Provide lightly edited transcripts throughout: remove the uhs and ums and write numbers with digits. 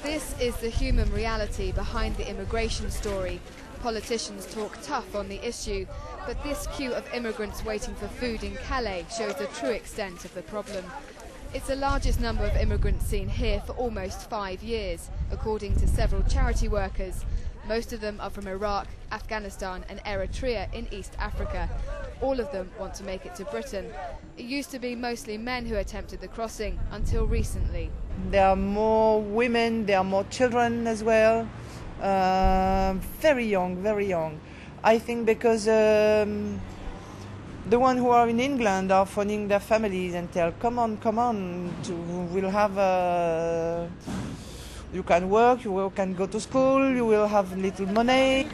This is the human reality behind the immigration story. Politicians talk tough on the issue, but this queue of immigrants waiting for food in Calais shows the true extent of the problem. It's the largest number of immigrants seen here for almost 5 years, according to several charity workers. Most of them are from Iraq, Afghanistan and Eritrea in East Africa. All of them want to make it to Britain. It used to be mostly men who attempted the crossing until recently. There are more women, there are more children as well. Very young, very young. I think because the ones who are in England are phoning their families and tell, come on, we'll have you can work, you can go to school, you will have little money.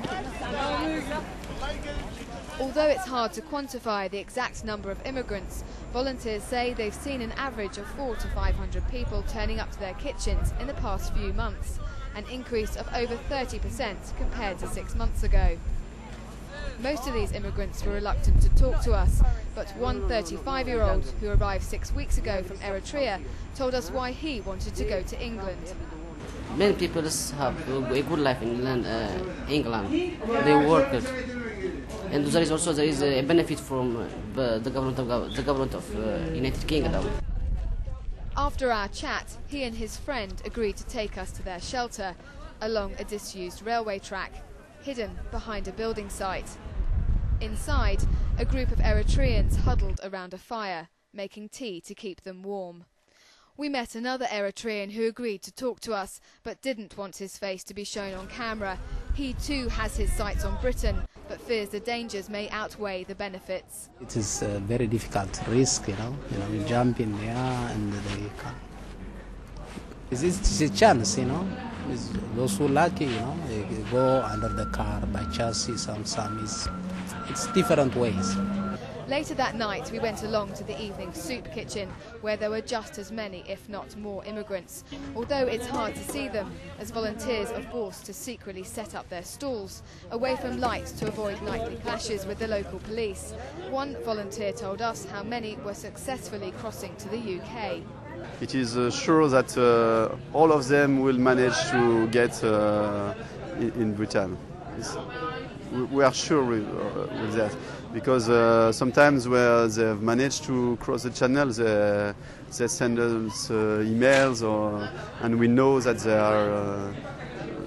Although it's hard to quantify the exact number of immigrants, volunteers say they've seen an average of 400 to 500 people turning up to their kitchens in the past few months, an increase of over 30% compared to 6 months ago. Most of these immigrants were reluctant to talk to us, but one 35-year-old who arrived 6 weeks ago from Eritrea told us why he wanted to go to England. Many people have a good life in England. They work, and there is a benefit from the government of United Kingdom. After our chat, he and his friend agreed to take us to their shelter along a disused railway track, hidden behind a building site. Inside, a group of Eritreans huddled around a fire, making tea to keep them warm. We met another Eritrean who agreed to talk to us, but didn't want his face to be shown on camera. He too has his sights on Britain, but fears the dangers may outweigh the benefits. It is a very difficult risk, you jump in there and they come. It's a chance, It's those who are lucky, they go under the car by chance, it's different ways. Later that night, we went along to the evening soup kitchen, where there were just as many, if not more, immigrants. Although it's hard to see them, as volunteers are forced to secretly set up their stalls, away from lights to avoid nightly clashes with the local police. One volunteer told us how many were successfully crossing to the UK. It is sure that all of them will manage to get in Britain. We are sure with that, because sometimes where they've managed to cross the channel, they send us emails, and we know that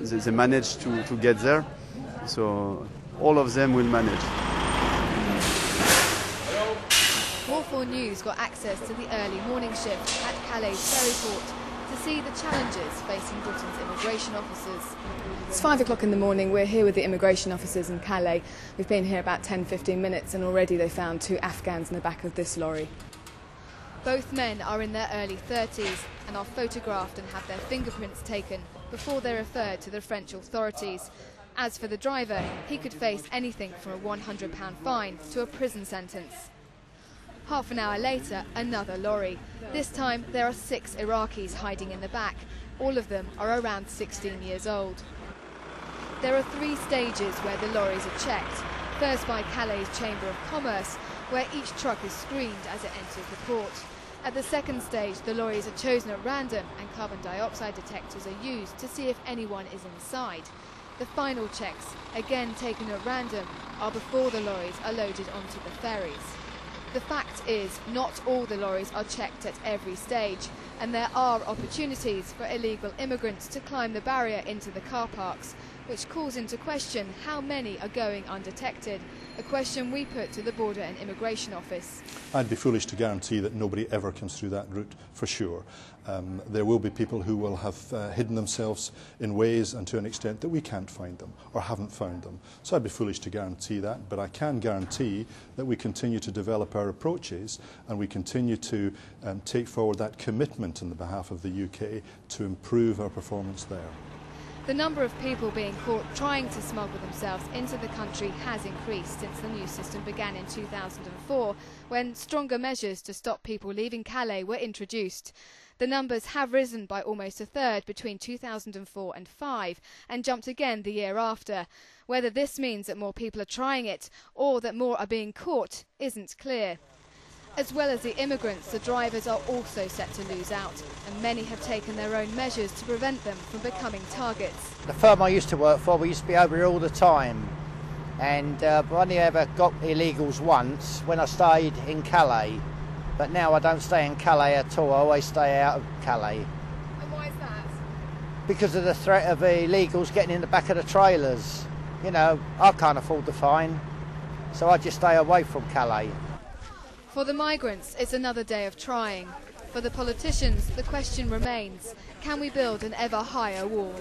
they managed to get there. So all of them will manage. More 4 News got access to the early morning shift at Calais ferry port to see the challenges facing Britain's immigration officers. It's 5 o'clock in the morning. We're here with the immigration officers in Calais. We've been here about 10-15 minutes and already they found 2 Afghans in the back of this lorry. Both men are in their early 30s and are photographed and have their fingerprints taken before they're referred to the French authorities. As for the driver, he could face anything from a £100 fine to a prison sentence. Half an hour later, another lorry. This time there are 6 Iraqis hiding in the back. All of them are around 16 years old. There are 3 stages where the lorries are checked. First by Calais Chamber of Commerce, where each truck is screened as it enters the port. At the second stage, the lorries are chosen at random and carbon dioxide detectors are used to see if anyone is inside. The final checks, again taken at random, are before the lorries are loaded onto the ferries. The fact is, not all the lorries are checked at every stage, and there are opportunities for illegal immigrants to climb the barrier into the car parks, which calls into question how many are going undetected, a question we put to the Border and Immigration Office. I'd be foolish to guarantee that nobody ever comes through that route, for sure. There will be people who will have hidden themselves in ways and to an extent that we can't find them or haven't found them. So I'd be foolish to guarantee that, but I can guarantee that we continue to develop our approaches and we continue to take forward that commitment on the behalf of the UK to improve our performance there. The number of people being caught trying to smuggle themselves into the country has increased since the new system began in 2004, when stronger measures to stop people leaving Calais were introduced. The numbers have risen by almost a third between 2004 and 2005 and jumped again the year after. Whether this means that more people are trying it or that more are being caught isn't clear. As well as the immigrants, the drivers are also set to lose out, and many have taken their own measures to prevent them from becoming targets. The firm I used to work for, we used to be over here all the time, and I only ever got illegals once when I stayed in Calais, but now I don't stay in Calais at all. I always stay out of Calais. And why is that? Because of the threat of illegals getting in the back of the trailers. You know, I can't afford the fine, so I just stay away from Calais. For the migrants, it's another day of trying. For the politicians, the question remains, can we build an ever higher wall?